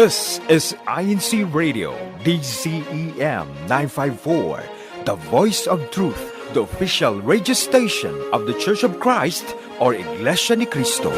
This is INCRadio DCEM 954, the voice of truth, the official radio station of the Church of Christ or Iglesianicristo.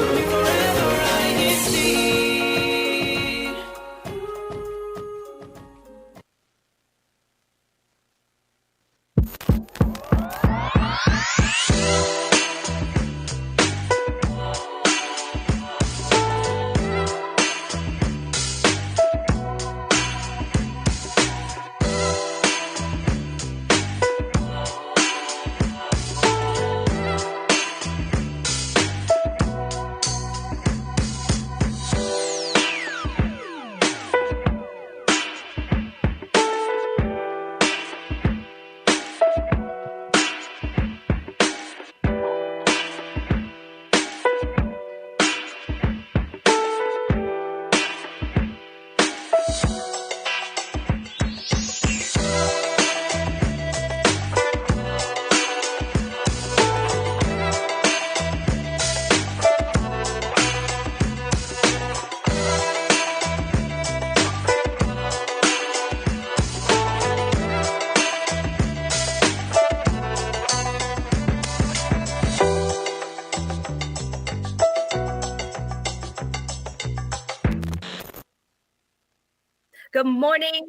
Good morning,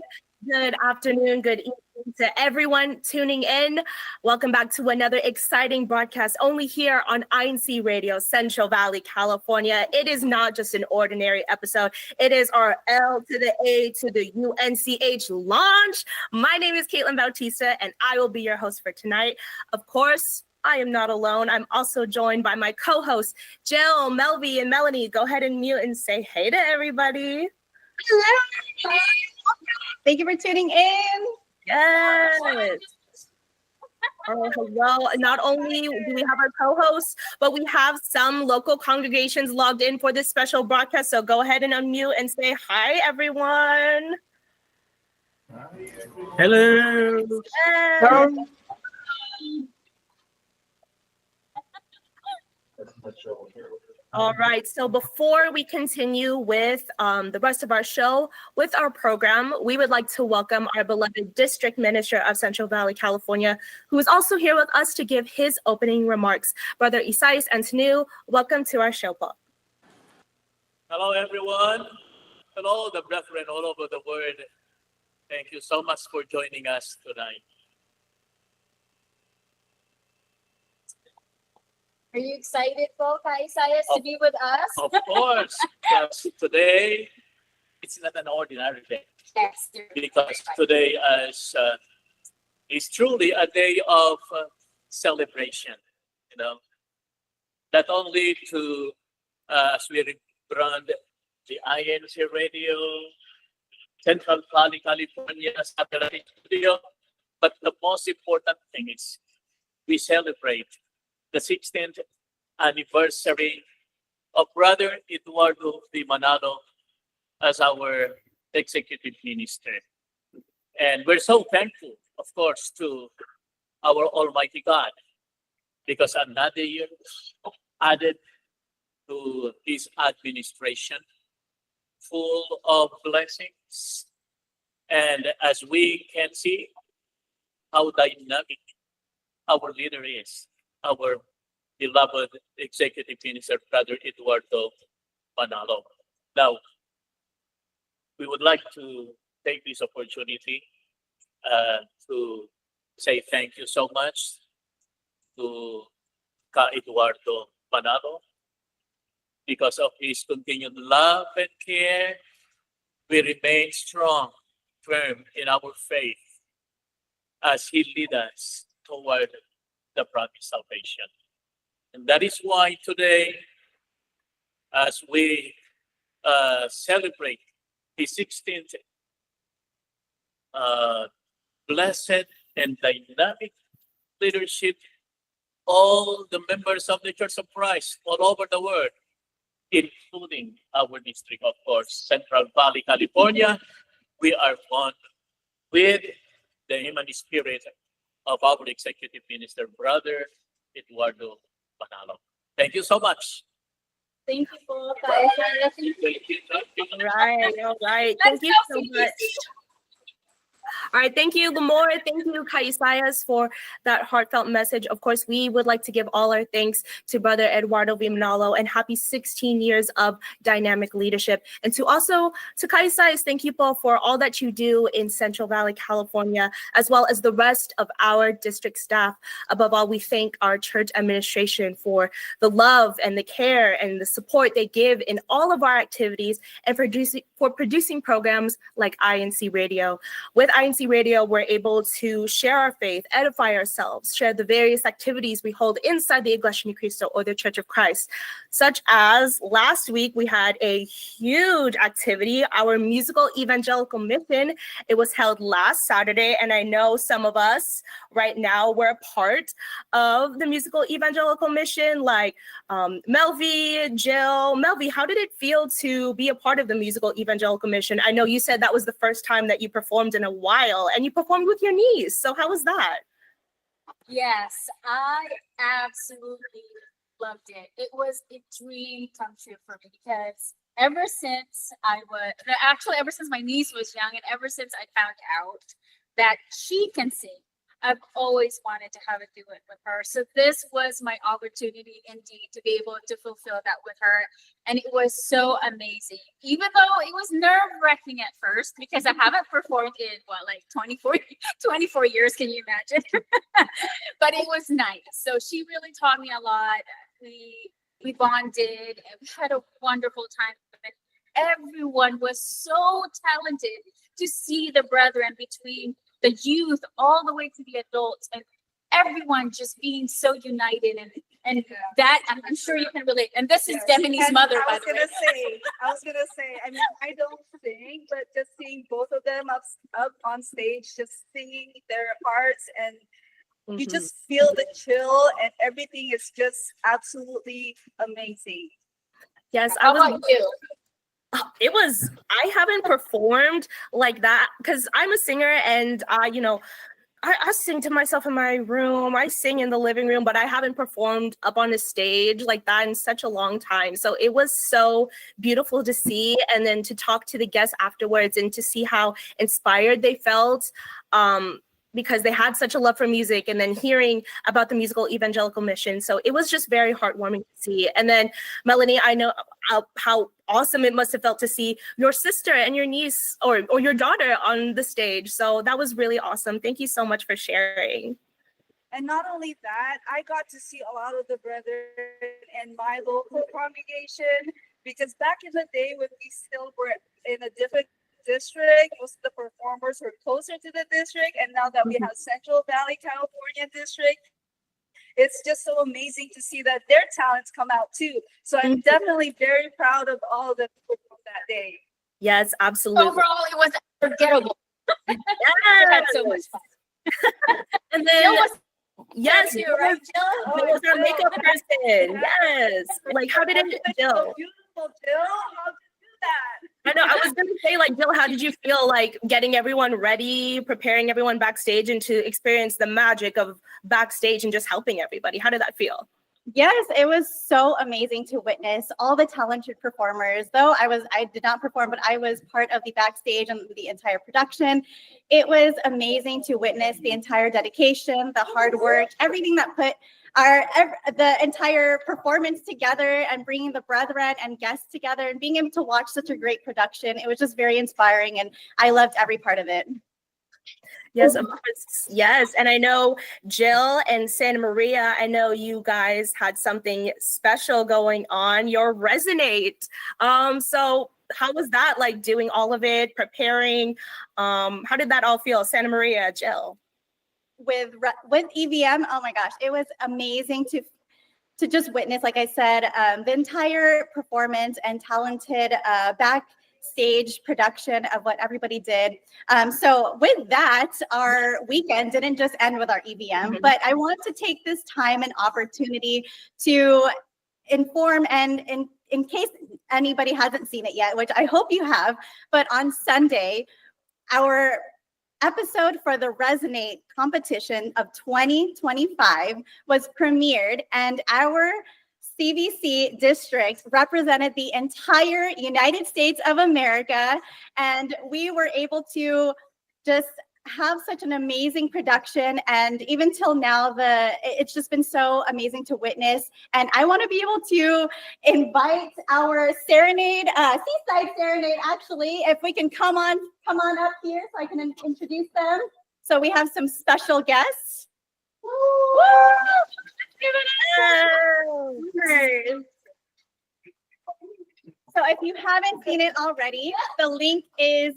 good afternoon, good evening to everyone tuning in. Welcome back to another exciting broadcast only here on INCRadio Central Valley, California. It is not just an ordinary episode. It is our L to the A to the UNCH launch. My name is Caitlin Bautista, and I will be your host for tonight. Of course, I am not alone. I'm also joined by my co-hosts, Jill, Melvie, and Melanie. Go ahead and mute and say hey to everybody. Hello. Thank you for tuning in. Yes. Oh, hello. Not only do we have our co-hosts, but we have some local congregations logged in for this special broadcast. So go ahead and unmute and say hi, everyone. Hello. Yes. All right, so before we continue with the rest of our show, with our program, we would like to welcome our beloved District Minister of Central Valley, California, who is also here with us to give his opening remarks. Brother Isaias Antonu, welcome to our show, Paul. Hello, everyone. Hello, the brethren all over the world. Thank you so much for joining us tonight. Are you excited, Paul, Isaias, to be with us? Of course, because today it's not an ordinary day. Yes. Because today is truly a day of celebration. You know, not only to as we run the INCRadio Central Valley, California satellite studio, but the most important thing is we celebrate the 16th anniversary of Brother Eduardo Di Manalo as our executive minister. And we're so thankful, of course, to our Almighty God, because another year added to his administration, full of blessings. And as we can see how dynamic our leader is, our beloved executive minister, Brother Eduardo Manalo. Now, we would like to take this opportunity to say thank you so much to Ka Eduardo Manalo. Because of his continued love and care, we remain strong, firm in our faith as he leads us toward the promised salvation. And that is why today, as we celebrate the 16th blessed and dynamic leadership, all the members of the Church of Christ all over the world, including our district, of course, Central Valley, California, we are one with the human spirit of our executive minister, Brother Eduardo Manalo. Thank you so much. Thank you po, Kaisa. All right. Thank you so much. All right, thank you, Lamore. Thank you, Kaisayas, for that heartfelt message. Of course, we would like to give all our thanks to Brother Eduardo Vimnalo and happy 16 years of dynamic leadership. And to Kaisayas, thank you, Paul, for all that you do in Central Valley, California, as well as the rest of our district staff. Above all, we thank our church administration for the love and the care and the support they give in all of our activities and for producing programs like INCRadio. With INCRadio, we're able to share our faith, edify ourselves, share the various activities we hold inside the Iglesianicristo or the Church of Christ, such as last week we had a huge activity, our musical evangelical mission. It was held last Saturday, and I know some of us right now were a part of the musical evangelical mission, like Melvi, Jill. Melvi, how did it feel to be a part of the musical evangelical mission? I know you said that was the first time that you performed in a while, and you performed with your niece. So how was that? Yes, I absolutely loved it. It was a dream come true for me because ever since my niece was young and ever since I found out that she can sing, I've always wanted to have a duet with her. So this was my opportunity indeed to be able to fulfill that with her. And it was so amazing, even though it was nerve-wracking at first because I haven't performed in 24 years, can you imagine? But it was nice. So she really taught me a lot. We bonded and we had a wonderful time. Everyone was so talented to see the brethren between the youth all the way to the adults, and everyone just being so united, and that I'm sure you can relate. And this is Demi's mother, by the way. I was gonna say, I mean, I don't sing, but just seeing both of them up on stage, just singing their hearts, and you just feel the chill, and everything is just absolutely amazing. Yes, How about you? I haven't performed like that because I'm a singer, and I sing to myself in my room. I sing in the living room, but I haven't performed up on a stage like that in such a long time. So it was so beautiful to see, and then to talk to the guests afterwards and to see how inspired they felt. Because they had such a love for music, and then hearing about the musical evangelical mission. So it was just very heartwarming to see. And then Melanie, I know how awesome it must have felt to see your sister and your niece or your daughter on the stage. So that was really awesome. Thank you so much for sharing. And not only that, I got to see a lot of the brethren in my local congregation, because back in the day when we still were in a different district, most of the performers were closer to the district, and now that we have Central Valley, California district, it's just so amazing to see that their talents come out too. So I'm definitely very proud of all of them from that day. Yes, absolutely. Overall, it was unforgettable. Yes. We had so much fun. And then yes, you, right, Jill? Jill was our makeup person. Yes. Like, how did it, Jill? So beautiful, Jill. How did you do that? I know, I was going to say, like, Jill, how did you feel like getting everyone ready, preparing everyone backstage, and to experience the magic of backstage and just helping everybody? How did that feel? Yes, it was so amazing to witness all the talented performers. Though I did not perform, but I was part of the backstage and the entire production. It was amazing to witness the entire dedication, the hard work, everything that put the entire performance together, and bringing the brethren and guests together, and being able to watch such a great production. It was just very inspiring, and I loved every part of it. Yes, of course. Yes. And I know Jill and Santa Maria, I know you guys had something special going on, your Resonate. So how was that, like, doing all of it, preparing? How did that all feel? Santa Maria, Jill. With EVM, oh my gosh, it was amazing to just witness, like I said, the entire performance and talented backstage production of what everybody did. So with that, our weekend didn't just end with our EVM, but I want to take this time and opportunity to inform, and in case anybody hasn't seen it yet, which I hope you have, but on Sunday, our episode for the Resonate competition of 2025 was premiered, and our CVC district represented the entire United States of America, and we were able to just have such an amazing production. And even till now, it's just been so amazing to witness. And I want to be able to invite our serenade, Seaside Serenade, actually, if we can come on up here so I can introduce them. So we have some special guests. Woo! Give it up. So if you haven't seen it already, the link is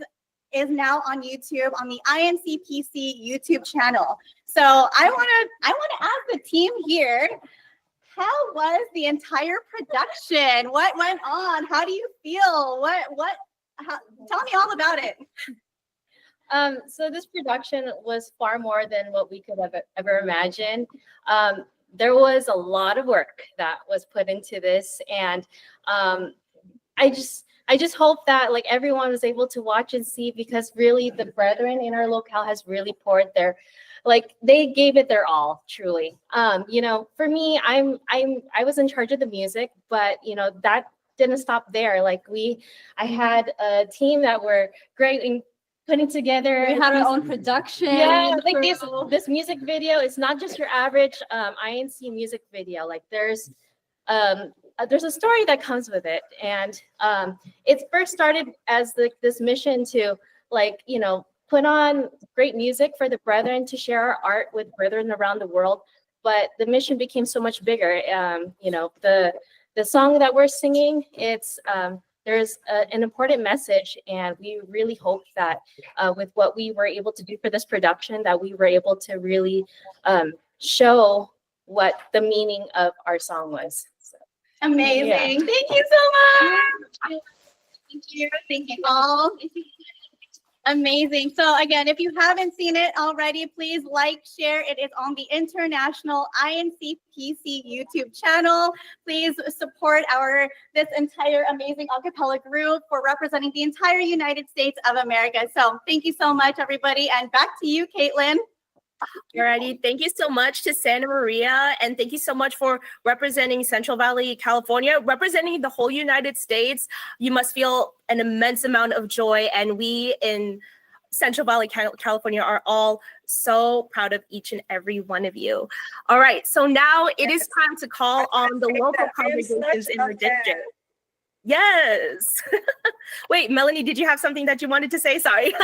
now on YouTube on the INCPC YouTube channel. So I want to ask the team here, how was the entire production? What went on? How do you feel? Tell me all about it. So this production was far more than what we could have ever imagined. There was a lot of work that was put into this, and I just hope that like everyone was able to watch and see, because really the brethren in our locale has really poured they gave it their all, truly. For me, I was in charge of the music, but that didn't stop there. I had a team that were great in putting together. We had our own production. Yeah, this music video is not just your average INC music video. There's a story that comes with it, and it first started as this mission to put on great music for the brethren, to share our art with brethren around the world. But the mission became so much bigger. The song that we're singing, there's an important message, and we really hope that with what we were able to do for this production, that we were able to really show what the meaning of our song was. So, amazing. Yeah. Thank you so much. Thank you all. Amazing. So again, if you haven't seen it already, please like, share. It is on the International INCPC YouTube channel. Please support this entire amazing a cappella group for representing the entire United States of America. So thank you so much, everybody. And back to you, Caitlin. Alrighty, thank you so much to Santa Maria, and thank you so much for representing Central Valley, California, representing the whole United States. You must feel an immense amount of joy, and we in Central Valley, California are all so proud of each and every one of you. All right, so now it is time to call on the local congregations in the district. Yes. Wait, Melanie, did you have something that you wanted to say? Sorry.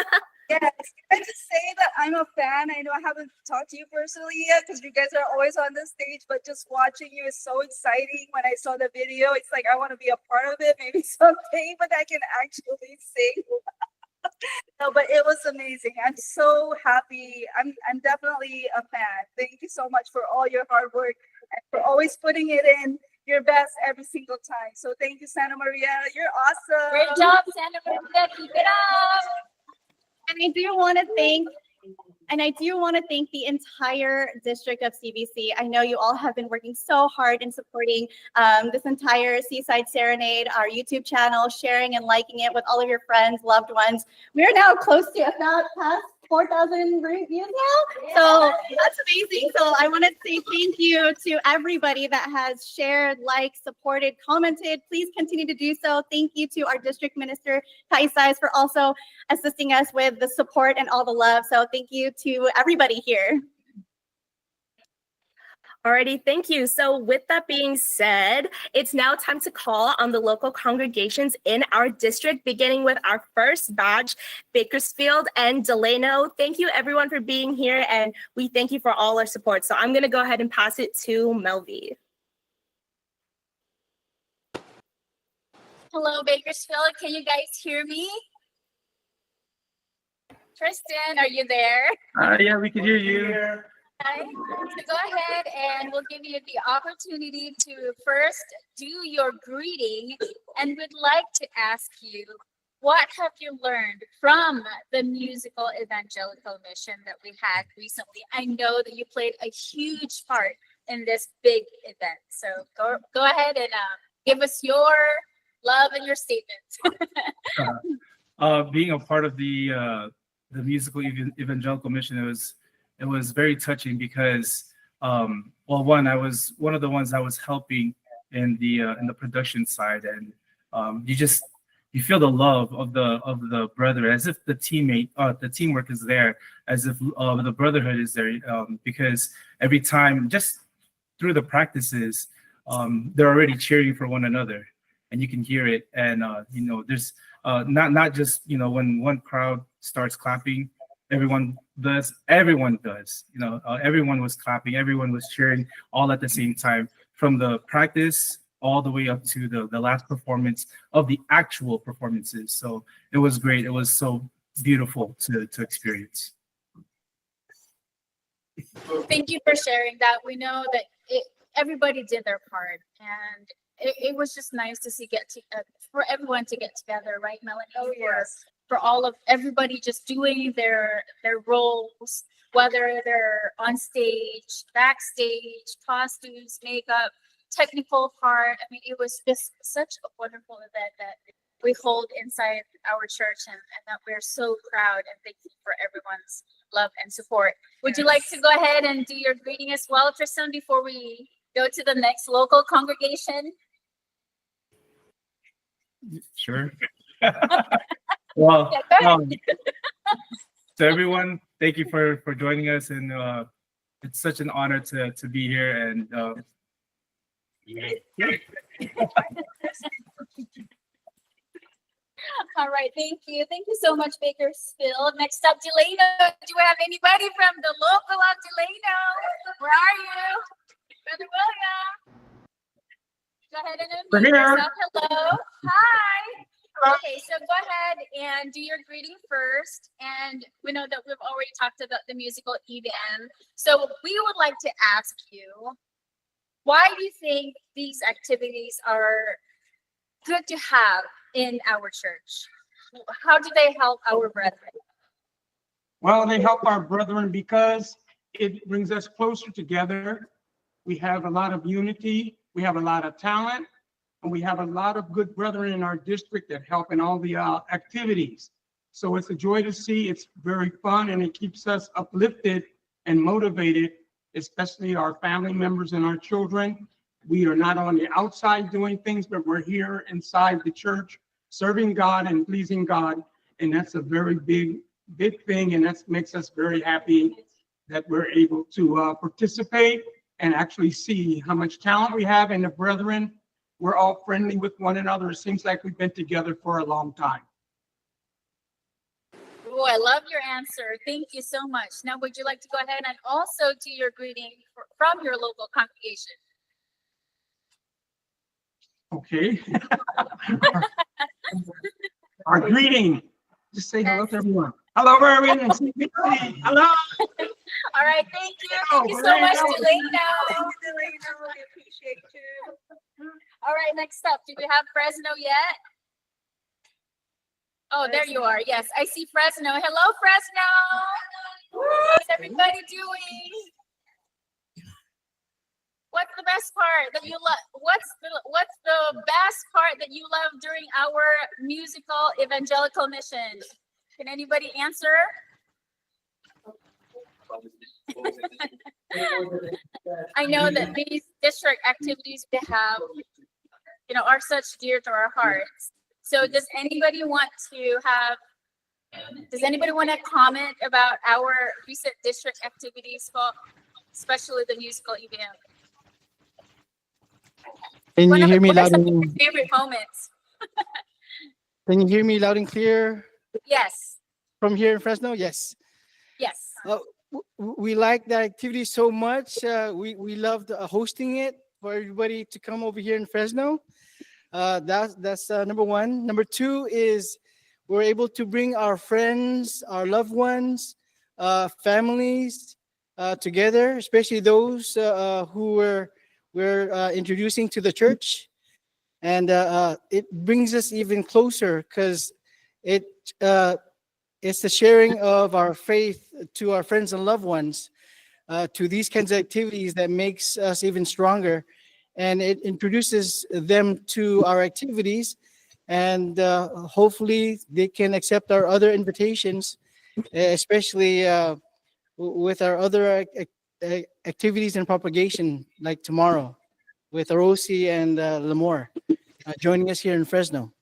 Yes, I just say that I'm a fan. I know I haven't talked to you personally yet because you guys are always on the stage, but just watching you is so exciting. When I saw the video, it's like I want to be a part of it, maybe someday, but I can actually sing. No, but it was amazing. I'm so happy. I'm definitely a fan. Thank you so much for all your hard work and for always putting it in your best every single time. So thank you, Santa Maria. You're awesome. Great job, Santa Maria. Keep it up. And I do want to thank the entire district of CVC. I know you all have been working so hard in supporting this entire Seaside Serenade, our YouTube channel, sharing and liking it with all of your friends, loved ones. We are now close to about past 4,000 views now. So that's amazing. So I want to say thank you to everybody that has shared, liked, supported, commented. Please continue to do so. Thank you to our district minister, Kaisais, for also assisting us with the support and all the love. So thank you to everybody here. Alrighty, thank you. So with that being said, it's now time to call on the local congregations in our district, beginning with our first batch, Bakersfield and Delano. Thank you everyone for being here, and we thank you for all our support. So I'm gonna go ahead and pass it to Melvi. Hello, Bakersfield. Can you guys hear me? Tristan, are you there? Yeah, we can hear you. So go ahead and we'll give you the opportunity to first do your greeting, and we'd like to ask you, what have you learned from the musical evangelical mission that we had recently? I know that you played a huge part in this big event. So go ahead and give us your love and your statements. Being a part of the musical evangelical mission, it was very touching because, well, one, I was one of the ones that was helping in the production side, and you feel the love of the brother, as if the teamwork is there, as if the brotherhood is there, because every time, just through the practices, they're already cheering for one another, and you can hear it. And there's not just when one crowd starts clapping, everyone does. Everyone was clapping, everyone was cheering, all at the same time, from the practice all the way up to the last performance of the actual performances. So it was great. It was so beautiful to experience. Thank you for sharing that. We know that everybody did their part, and it was just nice to see for everyone to get together, right, Melanie? Oh, yes. For all of everybody just doing their roles, whether they're on stage, backstage, costumes, makeup, technical part. I mean, it was just such a wonderful event that we hold inside our church, and that we're so proud and thankful for everyone's love and support. Would you like to go ahead and do your greeting as well, Tristan, before we go to the next local congregation? Sure. Well, Yeah, go ahead. to everyone, thank you for joining us, and it's such an honor to be here. And all right, thank you so much, Bakersfield. Next up, Delano. Do we have anybody from the local of Delano? Where are you, Brother William? Go ahead and unmute yourself. Hello. Hi. Okay, so go ahead and do your greeting first. And we know that we've already talked about the musical EVM. So we would like to ask you, why do you think these activities are good to have in our church? How do they help our brethren? Well, they help our brethren because it brings us closer together. We have a lot of unity. We have a lot of talent. And we have a lot of good brethren in our district that help in all the activities. So it's a joy to see. It's very fun, and it keeps us uplifted and motivated, especially our family members and our children. We are not on the outside doing things, but we're here inside the church, serving God and pleasing God. And that's a very big thing. And that makes us very happy that we're able to participate and actually see how much talent we have in the brethren. We're all friendly with one another. It seems like we've been together for a long time. Oh, I love your answer. Thank you so much. Now, would you like to go ahead and also do your greeting from your local congregation? Okay. Our greeting. Just say hello to everyone. Hello, everyone. Hello. All right. Thank you. Thank you so much, Delano. Thank you, Delano. We appreciate you. All right. Next up, do we have Fresno yet? Oh, there you are. Yes, I see Fresno. Hello, Fresno. How's everybody doing? What's the best part that you love? What's the best part that you love during our musical evangelical mission? Can anybody answer? I know that these district activities we have, are such dear to our hearts. So does anybody want to comment about our recent district activities, especially the musical EVM? Can you hear me What are loud some of your and favorite moments? Can you hear me loud and clear Yes. from here in Fresno? Yes. Yes. We like that activity so much. We loved hosting it for everybody to come over here in Fresno. That's number one. Number two is we're able to bring our friends, our loved ones, families together, especially those who we're introducing to the church. And it brings us even closer because it's the sharing of our faith to our friends and loved ones, to these kinds of activities that makes us even stronger. And it introduces them to our activities, and hopefully they can accept our other invitations, especially with our other activities and propagation like tomorrow. with Rosie and Lamore joining us here in Fresno.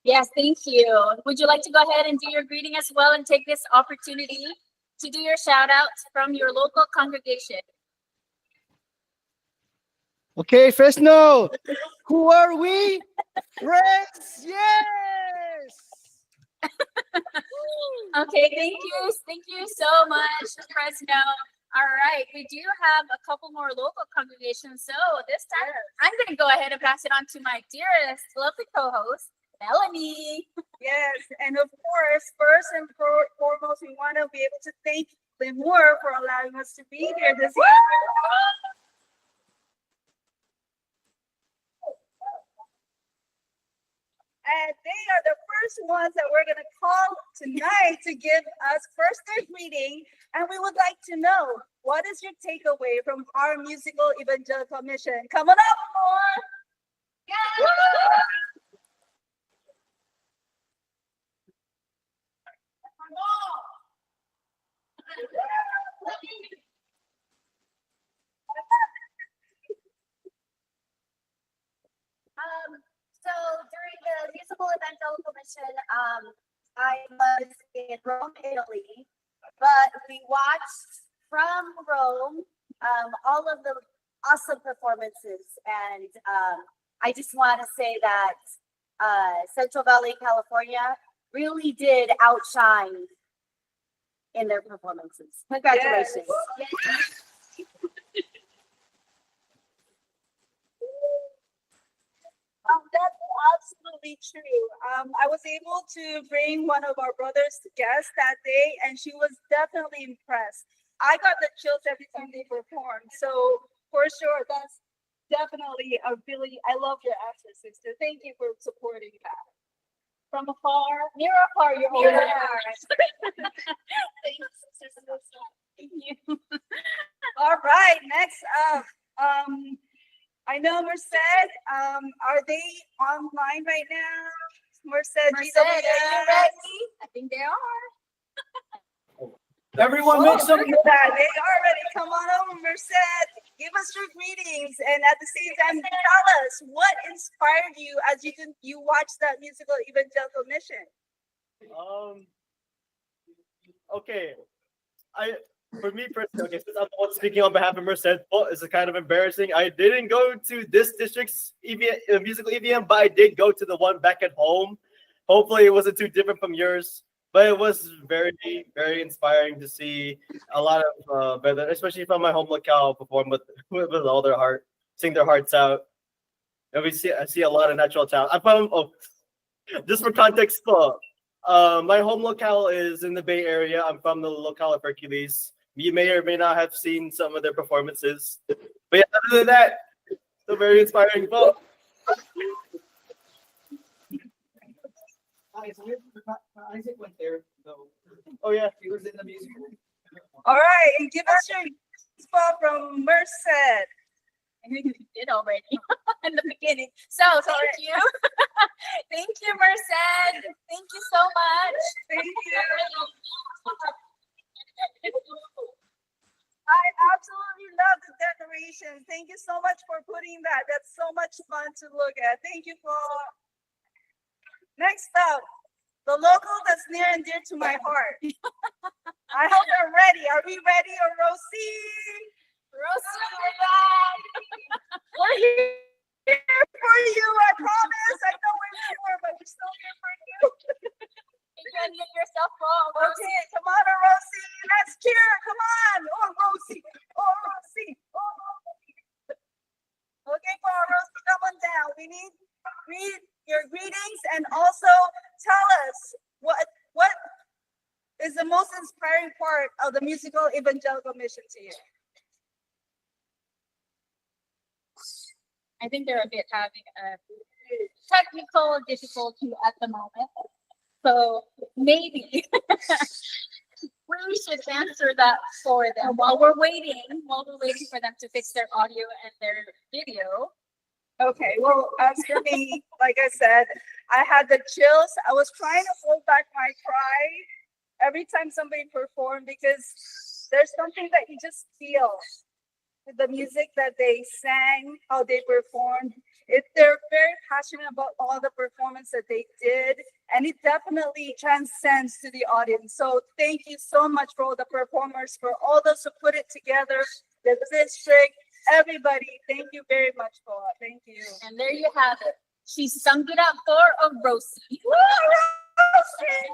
Yes, thank you. Would you like to go ahead and do your greeting as well and take this opportunity to do your shout outs from your local congregation? Okay, Fresno, who are we? Friends, yes! Okay, thank you so much, Fresno. All right, we do have a couple more local congregations. So this time, I'm going to go ahead and pass it on to my dearest, lovely co-host, Melanie. Yes, and of course, first and foremost, we want to be able to thank Lemur for allowing us to be here this evening. And they are the first ones that we're going to call tonight to give us first their greeting. And we would like to know, what is your takeaway from our musical evangelical mission? Come on up, more. Yeah. So during the musical evangelical mission, I was in Rome, Italy, but we watched from Rome all of the awesome performances, and I just want to say that Central Valley, California, really did outshine in their performances. Congratulations! That's absolutely true. I was able to bring one of our brothers to guest that day, and she was definitely impressed. I got the chills every time they performed. So for sure, that's definitely a really, I love your accent, sister. Thank you for supporting that. From afar, near or far, you're holding it. Thanks, sister. Thank you. All right, next up. I know Merced, are they online right now? Merced, Merced, are you ready? I think they are. Everyone make some noise. They are ready. Come on over, Merced. Give us your greetings, and at the same time, tell us what inspired you as you watched that musical evangelical mission. Okay. For me personally, okay, since I'm the one speaking on behalf of Merced, it's kind of embarrassing. I didn't go to this district's musical EVM, but I did go to the one back at home. Hopefully, it wasn't too different from yours, but it was very, very inspiring to see a lot of brothers, especially from my home locale, perform with all their heart, sing their hearts out. And I see a lot of natural talent. I'm from, just for context, my home locale is in the Bay Area. I'm from the locale of Hercules. You may or may not have seen some of their performances. But yeah, other than that, still very inspiring. Well, Isaac went there, though. Oh, yeah. He was in the musical. All right, and give us your spot from Merced. I think you did already in the beginning. So thank you. Thank you, Merced. Thank you so much. Thank you. I absolutely love the decorations. Thank you so much for putting that. That's so much fun to look at. Thank you, Paul. Next up, the local that's near and dear to my heart. I hope they're ready. Are we ready, Rosie? Rosie, we're back. We're here for you, I promise. I know we're here, but we're still here for you. You can't get yourself wrong. Okay, come on, Rosie. Let's cheer. Come on. Oh, Rosie. Oh, Rosie. Oh, Rosie. Okay, come on, Rosie. Come on down. We need read your greetings and also tell us what is the most inspiring part of the musical evangelical mission to you. I think they're a bit having a technical difficulty at the moment. So maybe we should answer that for them while we're waiting for them to fix their audio and their video. Okay, well, as for me, like I said, I had the chills. I was trying to hold back my cry every time somebody performed because there's something that you just feel the music that they sang, how they performed. They're very passionate about all the performance that they did, and it definitely transcends to the audience. So thank you so much for all the performers, for all those who put it together, the district, everybody. Thank you very much, Boa. Thank you. And there you have it. She summed it up for a Rosie. Woo, Rosie!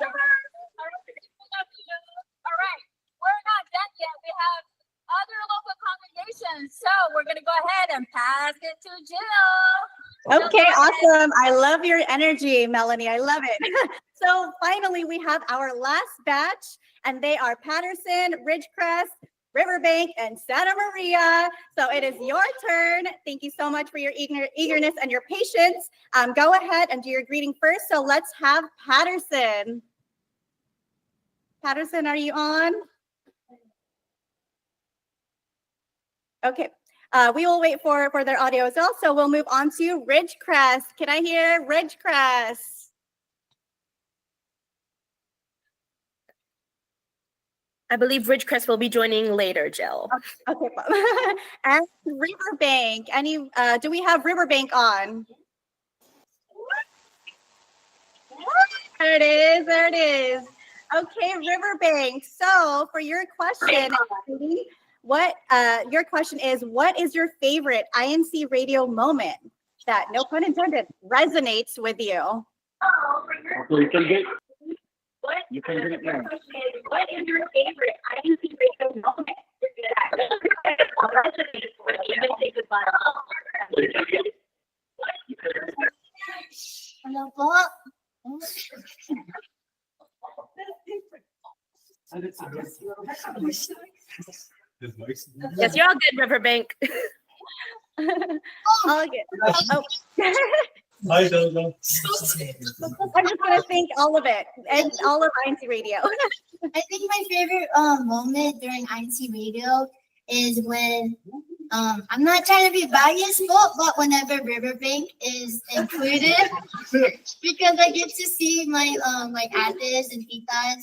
All right, we're not done yet. We have other local congregations. So we're going to go ahead and pass it to Jill. Okay, awesome. I love your energy, Melanie. I love it. So finally, we have our last batch, and they are Patterson, Ridgecrest, Riverbank, and Santa Maria. So it is your turn. Thank you so much for your eagerness and your patience. Go ahead and do your greeting first. So let's have Patterson. Patterson, are you on? Okay. We will wait for their audio as well. So we'll move on to Ridgecrest. Can I hear Ridgecrest? I believe Ridgecrest will be joining later, Jill. Okay. And Riverbank. Do we have Riverbank on? There it is. There it is. Okay, Riverbank. So for your question, your question is, what is your favorite INC radio moment that, no pun intended, resonates with you? You can get it now. What is your favorite INC radio moment that resonates with you? Even say goodbye. Yes, you're all good, Riverbank. All good. Oh. Hi, Dodo. I'm just going to think all of it and all of INC Radio. I think my favorite moment during INC Radio is when I'm not trying to be biased, but whenever Riverbank is included, because I get to see my like ates and titas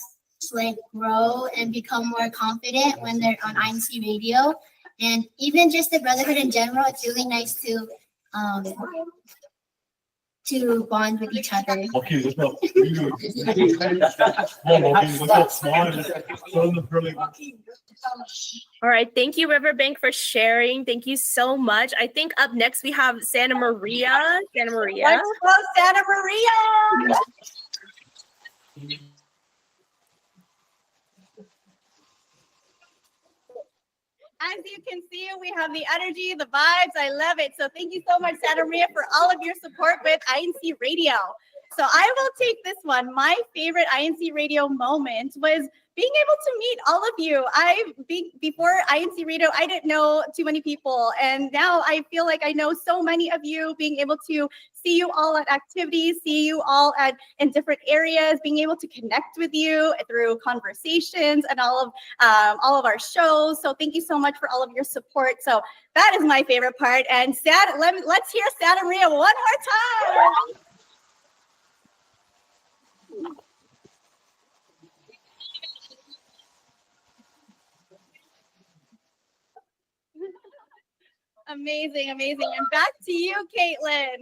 like grow and become more confident when they're on INC Radio, and even just the brotherhood in general. It's really nice to bond with each other. Okay, let's go. All right. Thank you, Riverbank, for sharing. Thank you so much. I think up next we have Santa Maria. Santa Maria. Let's go, Santa Maria. As you can see, we have the energy, the vibes. I love it. So thank you so much, Santa Maria, for all of your support with INC Radio. So I will take this one. My favorite INC Radio moment was being able to meet all of you. Before INC Radio, I didn't know too many people. And now I feel like I know so many of you, being able to see you all at activities, see you all in different areas, being able to connect with you through conversations and all of our shows. So thank you so much for all of your support. So that is my favorite part. And let's hear Santa Maria one more time. Amazing, amazing. And back to you, Caitlin.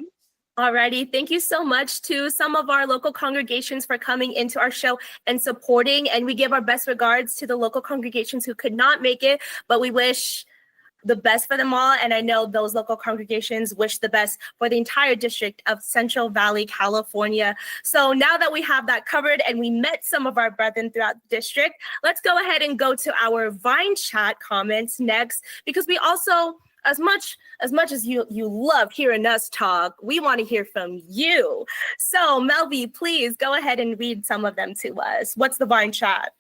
Alrighty, thank you so much to some of our local congregations for coming into our show and supporting. And we give our best regards to the local congregations who could not make it, but we wish the best for them all. And I know those local congregations wish the best for the entire district of Central Valley, California. So now that we have that covered and we met some of our brethren throughout the district, let's go ahead and go to our Vine chat comments next, because we also, as much as you love hearing us talk, we want to hear from you. So Melvi, please go ahead and read some of them to us. What's the Vine chat?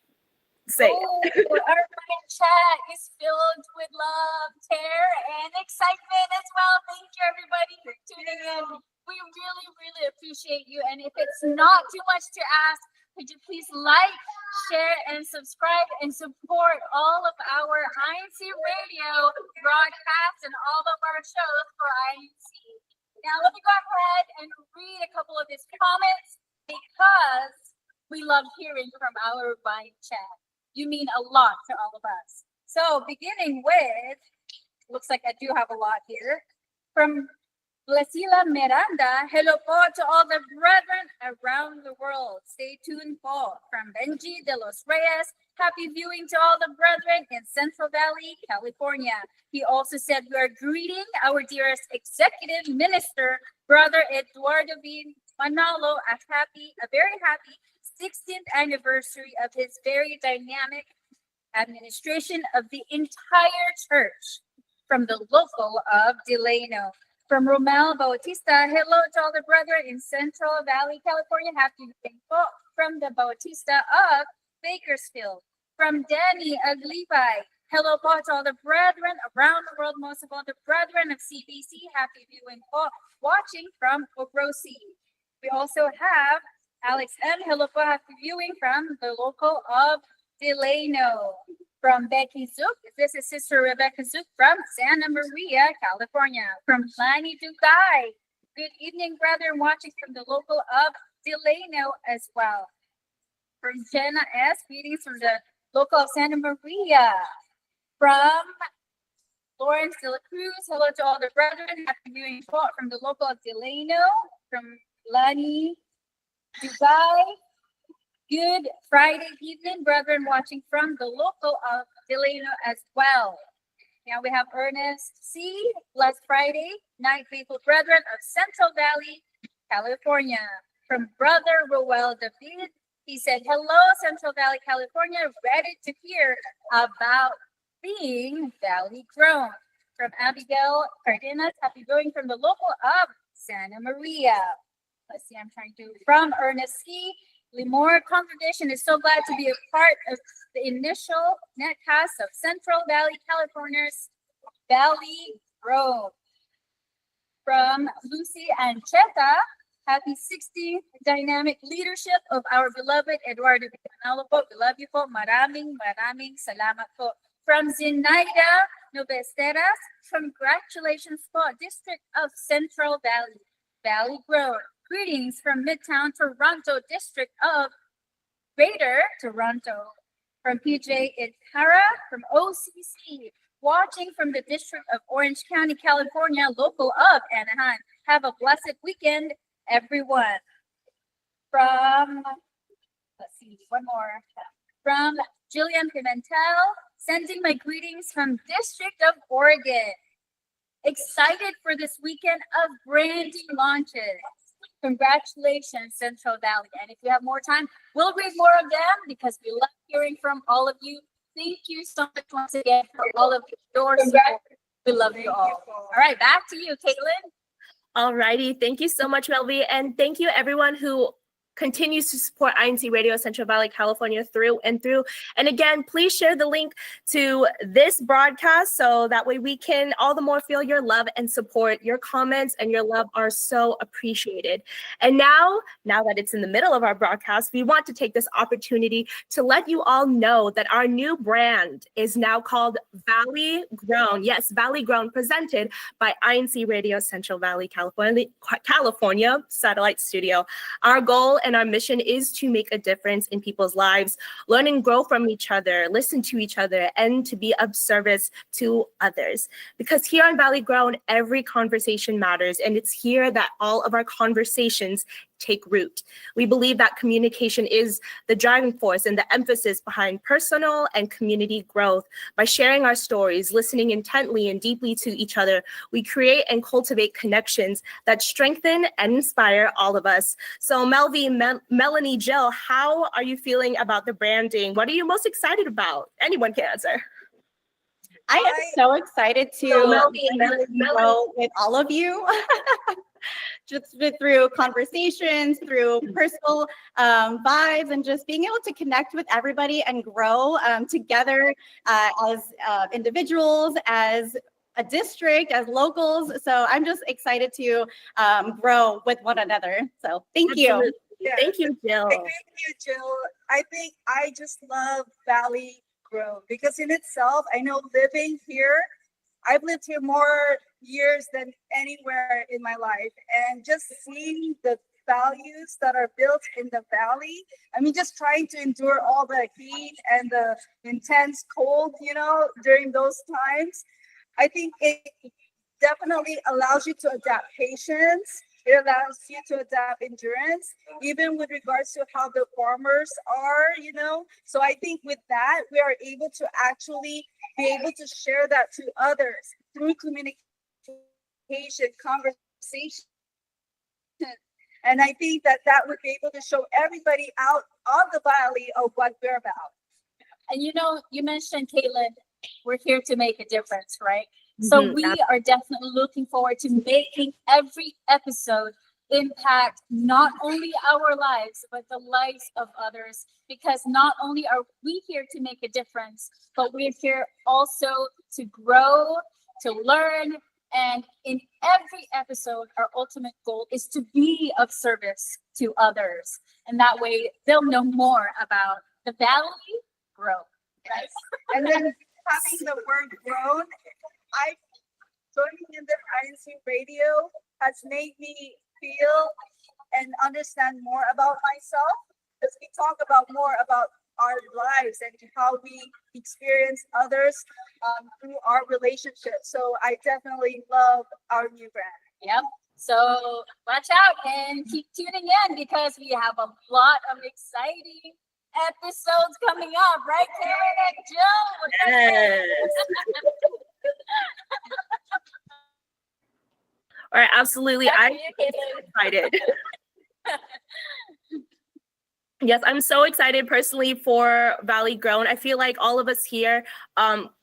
Say it. Our Vine chat is filled with love, care, and excitement as well. Thank you, everybody, for tuning in. We really, really appreciate you. And if it's not too much to ask, could you please like, share, and subscribe and support all of our INC Radio broadcasts and all of our shows for INC. Now, let me go ahead and read a couple of his comments because we love hearing from our Vine chat. You mean a lot to all of us. So, beginning with looks like I do have a lot here. From Blasila Miranda, hello po to all the brethren around the world. Stay tuned po. From Benji de los Reyes, happy viewing to all the brethren in Central Valley, California. He also said we are greeting our dearest executive minister, Brother Eduardo B. Manalo, a very happy 16th anniversary of his very dynamic administration of the entire church. From the local of Delano. From Romel Bautista, hello to all the brethren in Central Valley, California. Happy viewing po. From the Bautista of Bakersfield. From Danny Aglibay, hello po to all the brethren around the world, most of all the brethren of CEBSI. Happy viewing po. Watching from Obrosi. We also have Alex M. Hello po. Happy viewing from the local of Delano. From Becky Zook, this is Sister Rebecca Zook from Santa Maria, California. From Lani Dugai, good evening, brethren, watching from the local of Delano as well. From Jenna S, greetings from the local of Santa Maria. From Lawrence de la Cruz, hello to all the brethren, happy viewing from the local of Delano. From Lani Dugai, good Friday evening, brethren, watching from the local of Delano as well. Now we have Ernest C. Blessed Friday night, faithful brethren of Central Valley, California. From Brother Roel David, he said, hello, Central Valley, California, ready to hear about being valley grown. From Abigail Cardenas, happy going from the local of Santa Maria. Let's see, I'm trying to, from Ernest C. Limor Congregation is so glad to be a part of the initial netcast of Central Valley, California's Valley Road. From Lucy and Cheta, happy 60th dynamic leadership of our beloved Eduardo B. Manalo po. We love you po. Maraming salamat po. From Zinaida Novesteras, congratulations po, District of Central Valley, Valley Road. Greetings from Midtown Toronto, District of Greater Toronto. From PJ Itara, from OCC, watching from the District of Orange County, California, local of Anaheim. Have a blessed weekend, everyone. From, let's see, one more. From Jillian Pimentel, sending my greetings from District of Oregon. Excited for this weekend of branding launches. Congratulations, Central Valley. And if you have more time, we'll read more of them because we love hearing from all of you. Thank you so much once again for all of your support. We love you all. All right, back to you, Caitlin. All righty. Thank you so much, Melvi. And thank you, everyone who continues to support INCRadio Central Valley, California through and through. And again, please share the link to this broadcast so that way we can all the more feel your love and support. Your comments and your love are so appreciated. And now that it's in the middle of our broadcast, we want to take this opportunity to let you all know that our new brand is now called Valley Grown. Yes, Valley Grown, presented by INCRadio Central Valley, California Satellite Studio. Our goal and our mission is to make a difference in people's lives, learn and grow from each other, listen to each other, and to be of service to others. Because here on Valley Grown, every conversation matters, and it's here that all of our conversations take root. We believe that communication is the driving force and the emphasis behind personal and community growth. By sharing our stories, listening intently and deeply to each other, we create and cultivate connections that strengthen and inspire all of us. So Melvi, Melanie, Jill, how are you feeling about the branding? What are you most excited about? Anyone can answer. I am so excited to grow with all of you. Just through conversations, through personal vibes, and just being able to connect with everybody and grow together as individuals, as a district, as locals. So I'm just excited to grow with one another. So thank you. Yeah. Thank you, Jill. Thank you, Jill. I think I just love Valley Grown because in itself, I know living here, I've lived here more years than anywhere in my life, and just seeing the values that are built in the valley. I mean, just trying to endure all the heat and the intense cold, during those times. I think it definitely allows you to adapt patience. It allows you to adapt endurance, even with regards to how the farmers are, So I think with that, we are able to actually be able to share that to others through communication, conversation. And I think that that would be able to show everybody out of the valley of what we're about. And you mentioned, Caitlin, we're here to make a difference, right? So we are definitely looking forward to making every episode impact not only our lives, but the lives of others. Because not only are we here to make a difference, but we're here also to grow, to learn. And in every episode, our ultimate goal is to be of service to others. And that way they'll know more about the valley grow. Right? And then having the word grown, joining in the INC radio has made me feel and understand more about myself, because we talk about more about our lives and how we experience others through our relationships. So I definitely love our new brand. Yep. So watch out and keep tuning in, because we have a lot of exciting episodes coming up, right, Karen and Jill? Yes. All right, absolutely. I'm excited. Yes, I'm so excited personally for Valley Grown. I feel like all of us here,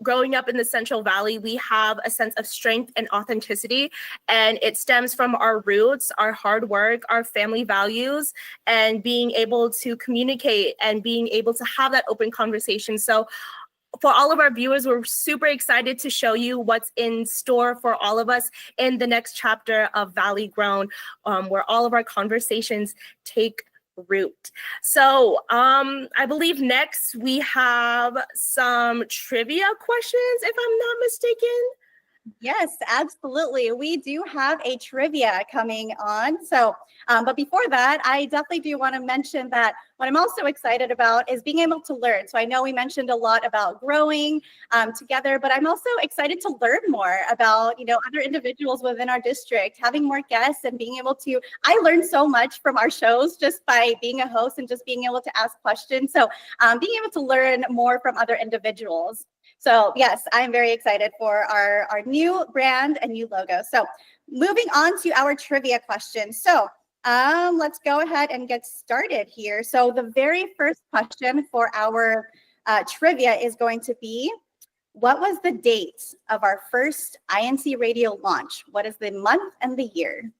growing up in the Central Valley, we have a sense of strength and authenticity, and it stems from our roots, our hard work, our family values, and being able to communicate and being able to have that open conversation. So for all of our viewers, we're super excited to show you what's in store for all of us in the next chapter of Valley Grown, where all of our conversations take root. So I believe next we have some trivia questions, if I'm not mistaken. Yes, absolutely. We do have a trivia coming on. So, but before that, I definitely do want to mention that what I'm also excited about is being able to learn. So I know we mentioned a lot about growing together, but I'm also excited to learn more about, other individuals within our district, having more guests and being able to, I learned so much from our shows just by being a host and just being able to ask questions. So being able to learn more from other individuals. So yes, I'm very excited for our new brand and new logo. So moving on to our trivia question. So let's go ahead and get started here. So the very first question for our trivia is going to be, what was the date of our first INC radio launch? What is the month and the year?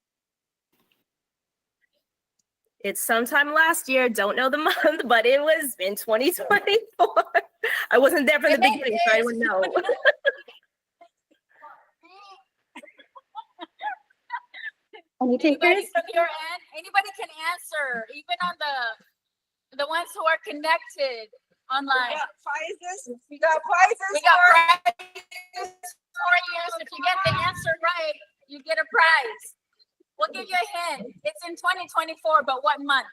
It's sometime last year, don't know the month, but it was in 2024. I wasn't there from the beginning, so I wouldn't know. Anybody from your end? Anybody can answer, even on the ones who are connected online. We got prizes. We got prizes for you. If you get the answer right, you get a prize. We'll give you a hint. It's in 2024, but what month?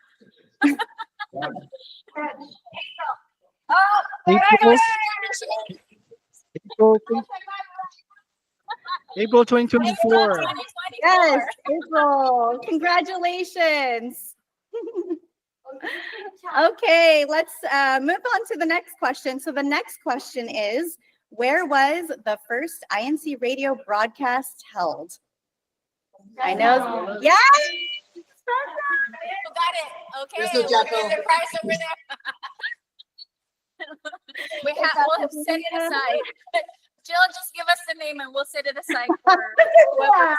April 2024. Yes, April. Congratulations. Okay, let's move on to the next question. So the next question is, where was the first INC radio broadcast held? I know. Yeah. You got it. Okay. We'll get the prize over there. We'll set it aside. Jill, just give us the name and we'll set it aside for whoever.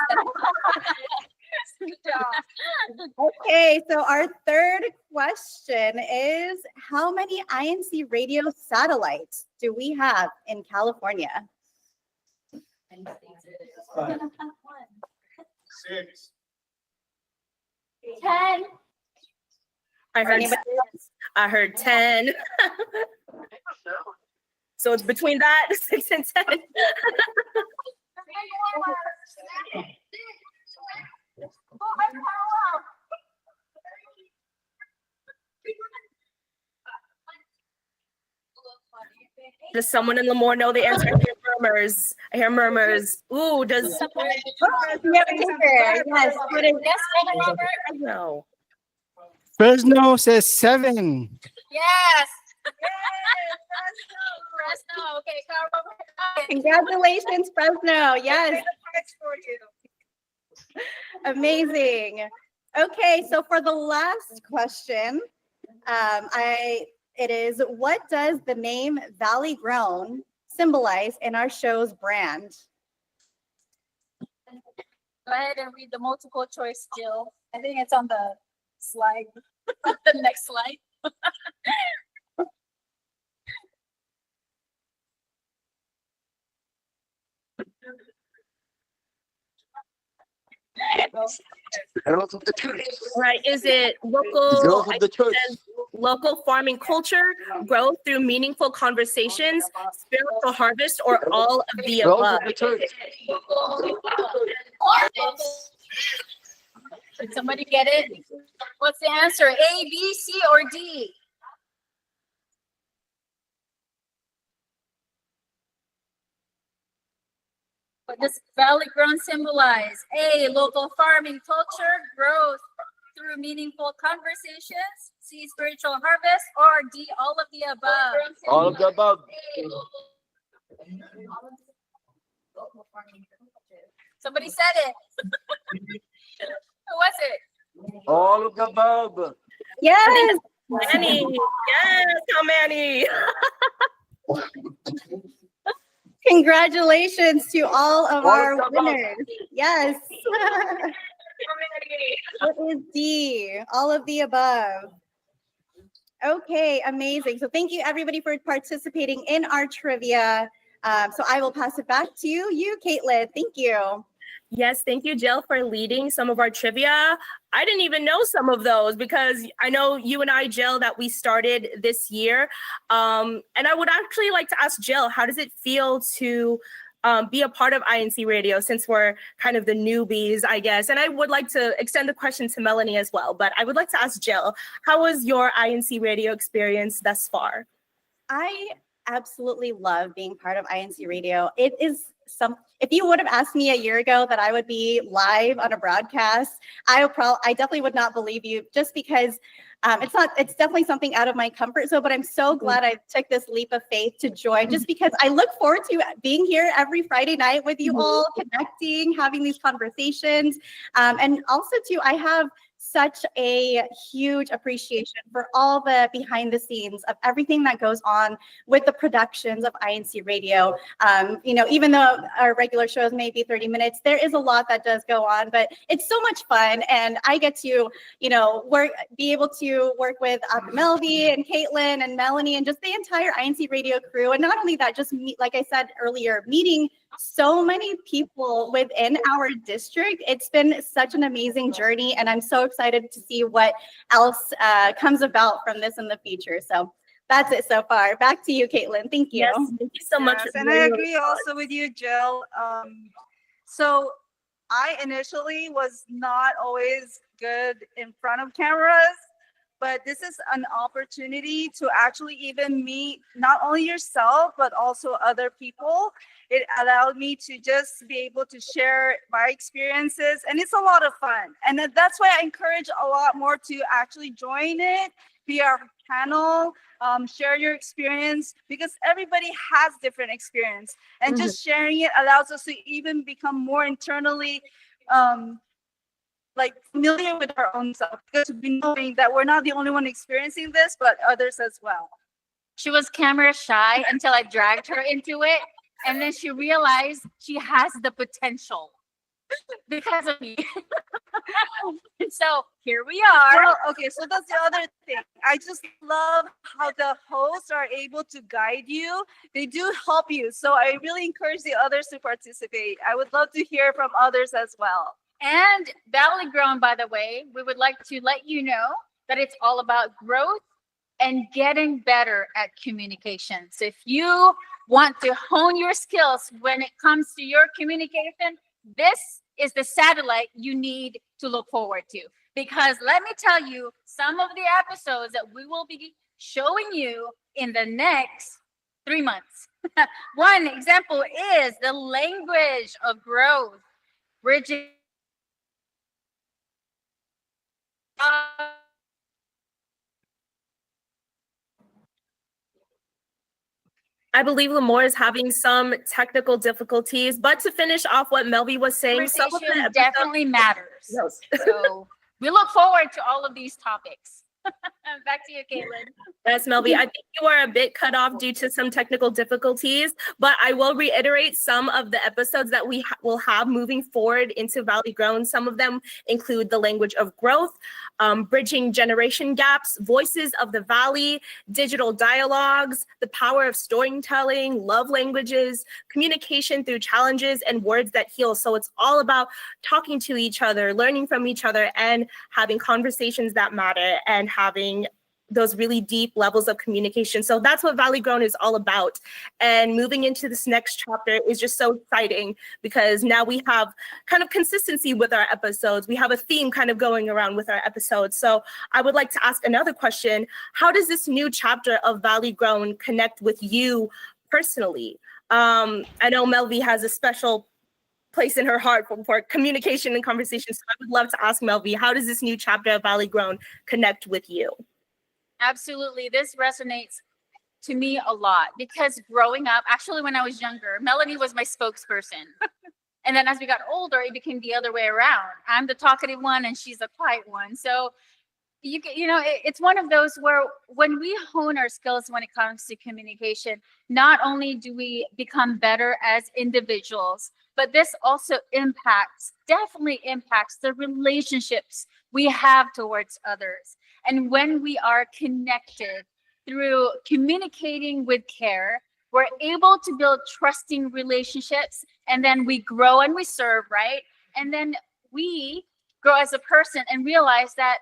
Okay, so our third question is, how many INC radio satellites do we have in California? 6. 10. I heard 10. So it's between that 6 and 10. Does someone in Lemoore know the answer here for murmurs. I hear murmurs. Ooh, does Yes, what is Yes, Brother Robert. no? Fresno says 7. Yes. Fresno. Okay, Carl Robert. Congratulations, Fresno. Yes, amazing. Okay, so for the last question, it is, what does the name Valley Grown symbolize in our show's brand? Go ahead and read the multiple choice, Jill. I think it's on the slide. The next slide. Right? Is it local? I think it says local farming culture, growth through meaningful conversations, spiritual harvest, or all of the above? Did somebody get it? What's the answer? A, B, C, or D? What does Valley Grown symbolize? A, local farming culture, growth through meaningful conversations, C, spiritual harvest, or D, all of the above? All of the above. Somebody said it. Who was it? All of the above. Yes. Manny. Yes, how many? Congratulations to all of our winners. Yes. What is D? All of the above. Okay, amazing. So thank you everybody for participating in our trivia. So I will pass it back to you, Caitlin. Thank you. Yes, thank you, Jill, for leading some of our trivia. I didn't even know some of those because I know you and I, Jill, that we started this year. And I would actually like to ask Jill, how does it feel to be a part of INC Radio since we're kind of the newbies, I guess? And I would like to extend the question to Melanie as well, but I would like to ask Jill, how was your INC Radio experience thus far? I absolutely love being part of INC Radio. It is if you would have asked me a year ago that I would be live on a broadcast, I definitely would not believe you, just because it's definitely something out of my comfort zone, but I'm so glad I took this leap of faith to join, just because I look forward to being here every Friday night with you all, connecting, having these conversations. And also too, I have such a huge appreciation for all the behind the scenes of everything that goes on with the productions of INC Radio. Even though our regular shows may be 30 minutes, there is a lot that does go on, but it's so much fun. And I get to, be able to work with Melvie and Caitlin and Melanie and just the entire INC Radio crew. And not only that, just like I said earlier, meeting so many people within our district. It's been such an amazing journey, and I'm so excited to see what else comes about from this in the future. So that's it so far. Back to you, Caitlin. Thank you. Yes, thank you so much. And I agree also with you, Jill. So I initially was not always good in front of cameras, but this is an opportunity to actually even meet not only yourself, but also other people. It allowed me to just be able to share my experiences, and it's a lot of fun. And that's why I encourage a lot more to actually join it, be our panel, share your experience, because everybody has different experience. And just sharing it allows us to even become more internally familiar with our own self, because we knowing that we're not the only one experiencing this, but others as well. She was camera shy until I dragged her into it. And then she realized she has the potential because of me. So here we are. Well, okay, so that's the other thing. I just love how the hosts are able to guide you. They do help you. So I really encourage the others to participate. I would love to hear from others as well. And Valley Grown, by the way, we would like to let you know that it's all about growth and getting better at communication. So if you want to hone your skills when it comes to your communication, this is the satellite you need to look forward to. Because let me tell you, some of the episodes that we will be showing you in the next 3 months. One example is the language of growth, bridging. I believe Lamore is having some technical difficulties, but to finish off what Melvi was saying, some of the Conversation episodes- definitely matters. Yes. So we look forward to all of these topics. Back to you, Caitlin. Yes, Melvi, I think you are a bit cut off due to some technical difficulties, but I will reiterate some of the episodes that we will have moving forward into Valley Grown. Some of them include the language of growth, bridging generation gaps, voices of the valley, digital dialogues, the power of storytelling, love languages, communication through challenges, and words that heal. So it's all about talking to each other, learning from each other, and having conversations that matter, and having those really deep levels of communication. So that's what Valley Grown is all about. And moving into this next chapter is just so exciting because now we have kind of consistency with our episodes. We have a theme kind of going around with our episodes. So I would like to ask another question. How does this new chapter of Valley Grown connect with you personally? I know Melvi has a special place in her heart for communication and conversation. So I would love to ask Melvi, how does this new chapter of Valley Grown connect with you? Absolutely. This resonates to me a lot because growing up, actually, when I was younger, Melanie was my spokesperson. And then as we got older, it became the other way around. I'm the talkative one and she's the quiet one. So it's one of those where when we hone our skills when it comes to communication, not only do we become better as individuals, but this also definitely impacts the relationships we have towards others. And when we are connected through communicating with care, we're able to build trusting relationships, and then we grow and we serve, right? And then we grow as a person and realize that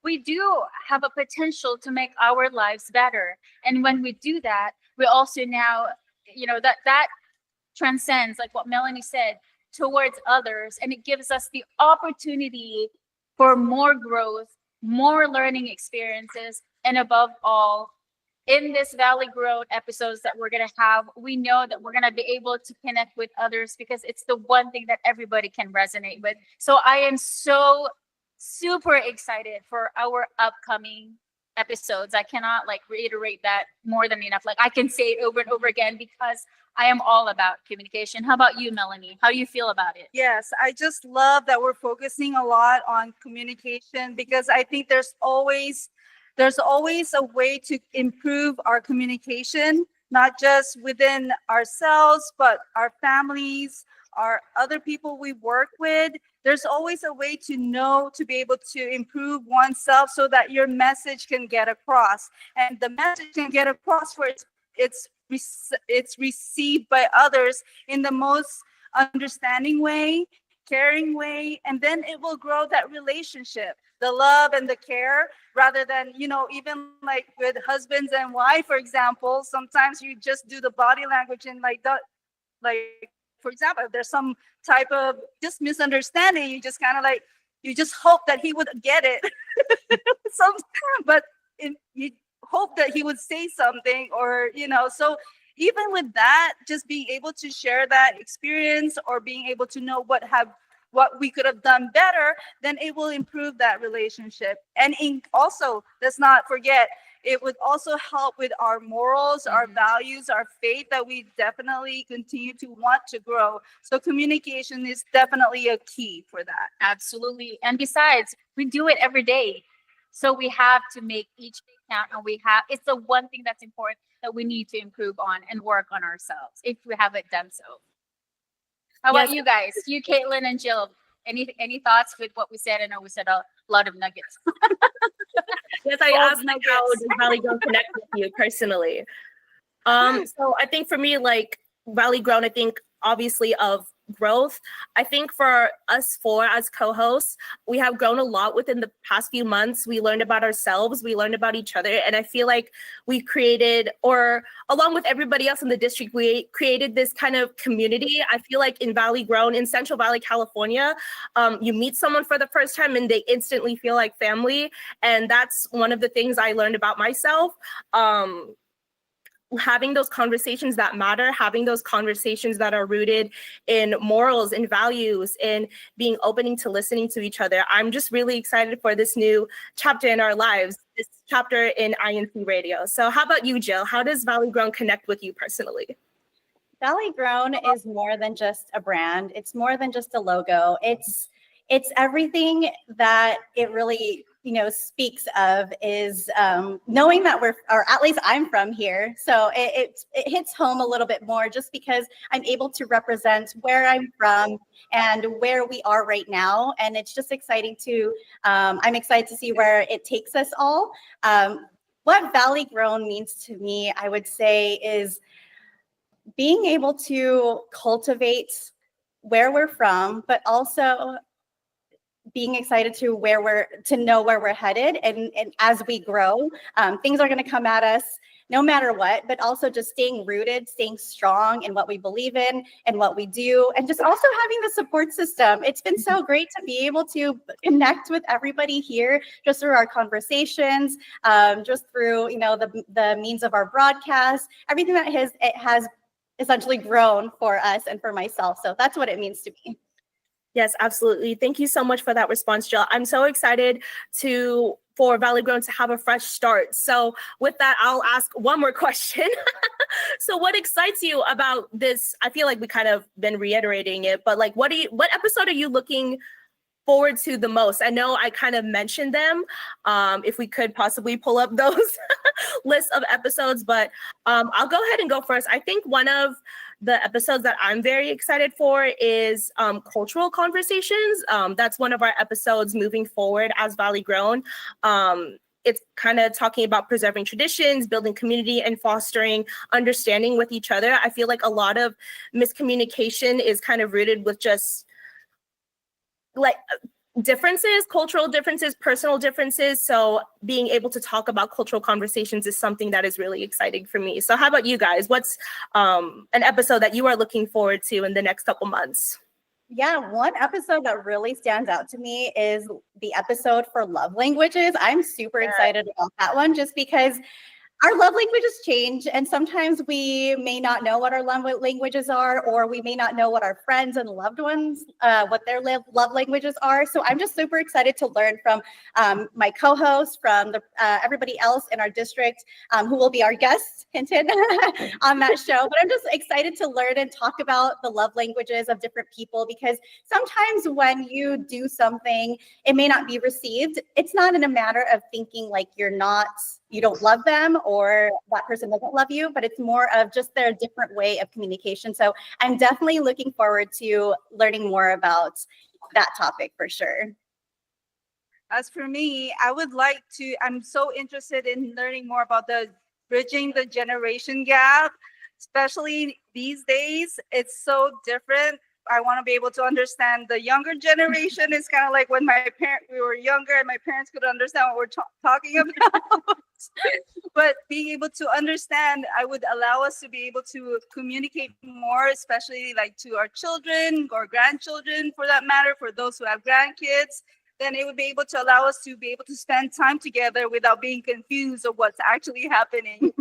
we do have a potential to make our lives better. And when we do that, we also now, that transcends, like what Melanie said, towards others. And it gives us the opportunity for more growth, more learning experiences, and above all, in this Valley Grown episodes that we're going to have, we know that we're going to be able to connect with others because it's the one thing that everybody can resonate with. So I am so super excited for our upcoming episodes. I cannot reiterate that more than enough. I can say it over and over again because I am all about communication. How about you, Melanie? How do you feel about it? Yes, I just love that we're focusing a lot on communication because I think there's always a way to improve our communication, not just within ourselves, but our families, our other people we work with. There's always a way to be able to improve oneself so that your message can get across. And the message can get across where it's received by others in the most understanding way, caring way, and then it will grow that relationship, the love and the care, rather than, even like with husbands and wife, for example, sometimes you just do the body language and for example, if there's some type of just misunderstanding, you just kind of you just hope that he would get it. But you hope that he would say something or, so even with that, just being able to share that experience or being able to know what we could have done better, then it will improve that relationship. And also, let's not forget, it would also help with our morals, our values, our faith that we definitely continue to want to grow. So communication is definitely a key for that. Absolutely. And besides, we do it every day. So we have to make each day count, and it's the one thing that's important that we need to improve on and work on ourselves if we haven't done so. How about you guys? You, Caitlin and Jill, any thoughts with what we said? I know we said a lot of nuggets. Yes, I asked how does Valley Grown connect with you personally? So I think for me, Valley Grown, I think obviously of growth. I think for us four as co-hosts, we have grown a lot within the past few months. We learned about ourselves, we learned about each other, and I feel like we created, or along with everybody else in the district, we created this kind of community. I feel like in Valley Grown, in Central Valley, California, you meet someone for the first time and they instantly feel like family. And that's one of the things I learned about myself. having those conversations that matter, having those conversations that are rooted in morals and values, and being opening to listening to each other. I'm just really excited for this new chapter in our lives, this chapter in INC Radio. So how about you, Jill? How does Valley Grown connect with you personally? Valley Grown is more than just a brand. It's more than just a logo. It's everything that it really, speaks of is knowing that or at least I'm from here. So it hits home a little bit more just because I'm able to represent where I'm from and where we are right now. And it's just exciting I'm excited to see where it takes us all. What Valley Grown means to me, I would say, is being able to cultivate where we're from, but also being excited to know where we're headed. And as we grow, things are going to come at us no matter what, but also just staying rooted, staying strong in what we believe in and what we do. And just also having the support system. It's been so great to be able to connect with everybody here just through our conversations, just through, the means of our broadcast, everything that it has essentially grown for us and for myself. So that's what it means to me. Yes, absolutely. Thank you so much for that response, Jill. I'm so excited for Valley Grown to have a fresh start. So with that, I'll ask one more question. So what excites you about this? I feel like we kind of been reiterating it, but like, what episode are you looking forward to the most? I know I kind of mentioned them. If we could possibly pull up those lists of episodes, but I'll go ahead and go first. I think one of the episodes that I'm very excited for is cultural conversations. That's one of our episodes moving forward as Valley Grown. It's kind of talking about preserving traditions, building community, and fostering understanding with each other. I feel like a lot of miscommunication is kind of rooted with just like differences, cultural differences, personal differences. So being able to talk about cultural conversations is something that is really exciting for me. So how about you guys? What's an episode that you are looking forward to in the next couple months? Yeah, one episode that really stands out to me is the episode for love languages. I'm super excited about that one just because our love languages change, and sometimes we may not know what our love languages are, or we may not know what our friends and loved ones, what their love languages are. So I'm just super excited to learn from my co-host, from everybody else in our district who will be our guests, hinted, on that show. But I'm just excited to learn and talk about the love languages of different people, because sometimes when you do something, it may not be received. It's not in a matter of thinking like you don't love them or that person doesn't love you, but it's more of just their different way of communication. So I'm definitely looking forward to learning more about that topic for sure. As for me, I'm so interested in learning more about bridging the generation gap, especially these days. It's so different. I want to be able to understand the younger generation. It's kind of like when we were younger and my parents could understand what we're talking about. But being able to understand, I would allow us to be able to communicate more, especially like to our children or grandchildren for that matter, for those who have grandkids. Then it would be able to allow us to be able to spend time together without being confused of what's actually happening.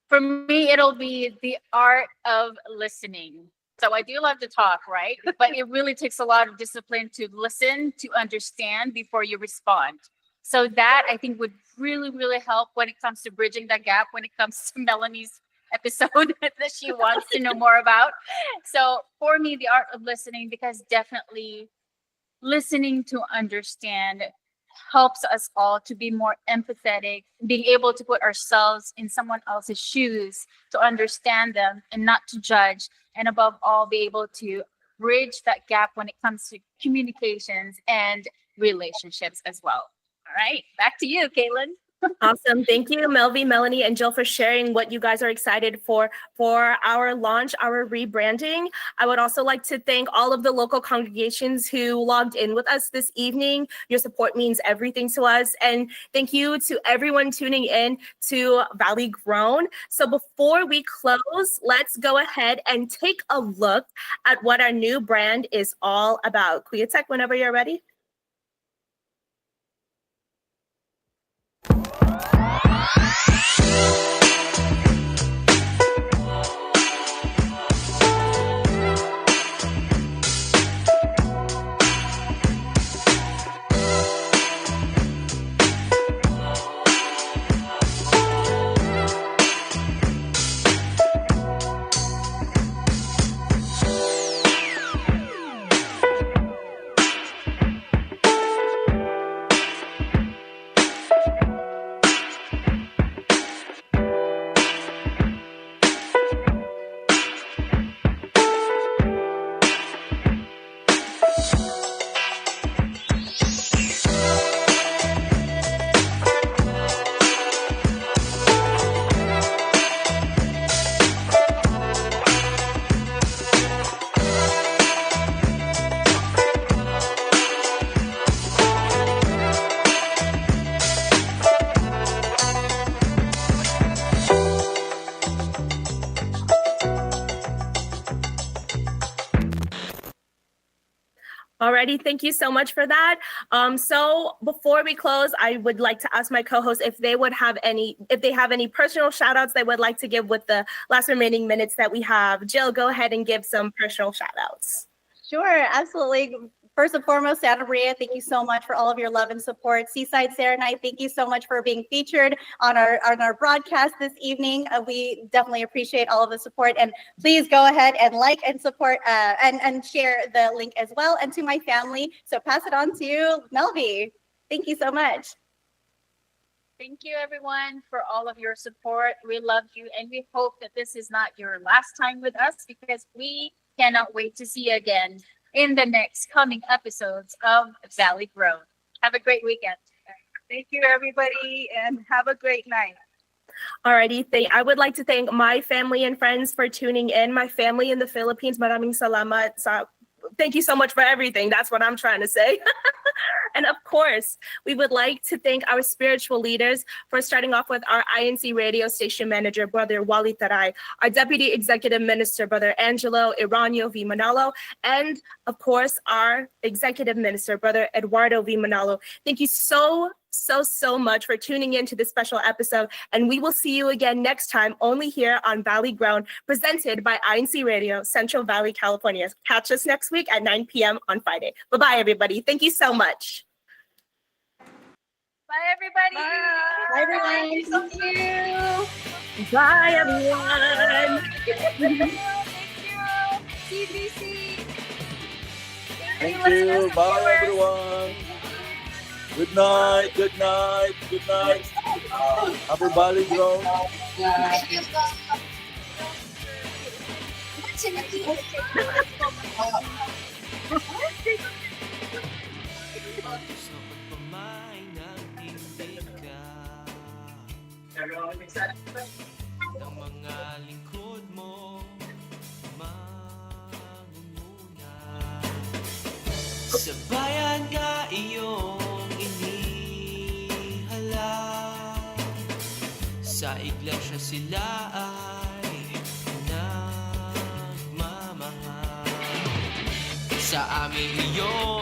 For me, it'll be the art of listening. So I do love to talk, right? But it really takes a lot of discipline to listen, to understand before you respond. So that I think would really, really help when it comes to bridging that gap, when it comes to Melanie's episode that she wants to know more about. So for me, the art of listening, because definitely listening to understand helps us all to be more empathetic, being able to put ourselves in someone else's shoes, to understand them and not to judge, and above all, be able to bridge that gap when it comes to communications and relationships as well. All right, back to you, Caitlin. Awesome. Thank you, Melvi, Melanie, and Jill, for sharing what you guys are excited for our launch, our rebranding. I would also like to thank all of the local congregations who logged in with us this evening. Your support means everything to us. And thank you to everyone tuning in to Valley Grown. So before we close, let's go ahead and take a look at what our new brand is all about. Kuyatech, whenever you're ready. Alrighty, thank you so much for that. So before we close, I would like to ask my co-hosts if they have any personal shout outs they would like to give with the last remaining minutes that we have. Jill, go ahead and give some personal shout outs. Sure, absolutely. First and foremost, Santa Maria, thank you so much for all of your love and support. Seaside Sarah and I, thank you so much for being featured on our broadcast this evening. We definitely appreciate all of the support, and please go ahead and like and support and share the link as well. And to my family, so pass it on to Melvi. Thank you so much. Thank you, everyone, for all of your support. We love you, and we hope that this is not your last time with us, because we cannot wait to see you again in the next coming episodes of Valley Grown. Have a great weekend. Thank you, everybody, and have a great night. Alrighty, I would like to thank my family and friends for tuning in. My family in the Philippines, maraming salamat. Thank you so much for everything. That's what I'm trying to say. And of course, we would like to thank our spiritual leaders for starting off with our INC radio station manager, Brother Wally Taray, our deputy executive minister, Brother Angelo Iranio V. Manalo, and of course, our executive minister, Brother Eduardo V. Manalo. Thank you so much for tuning in to this special episode, and we will see you again next time only here on Valley Grown, presented by INC Radio Central Valley, California. Catch us next week at 9 p.m. on Friday. Bye-bye, everybody. Thank you so much. Bye, everybody. Bye, everyone. Thank you. Bye, everyone. Thank you. CBC. Thank you. Bye, everyone. Good night. Good night. Good night. Happy Valley Grown. Ng mga lingkod mo mangunguna sa bayan nga iyong inihala, sa iglesia sila ay nagmamahal, sa aming iyong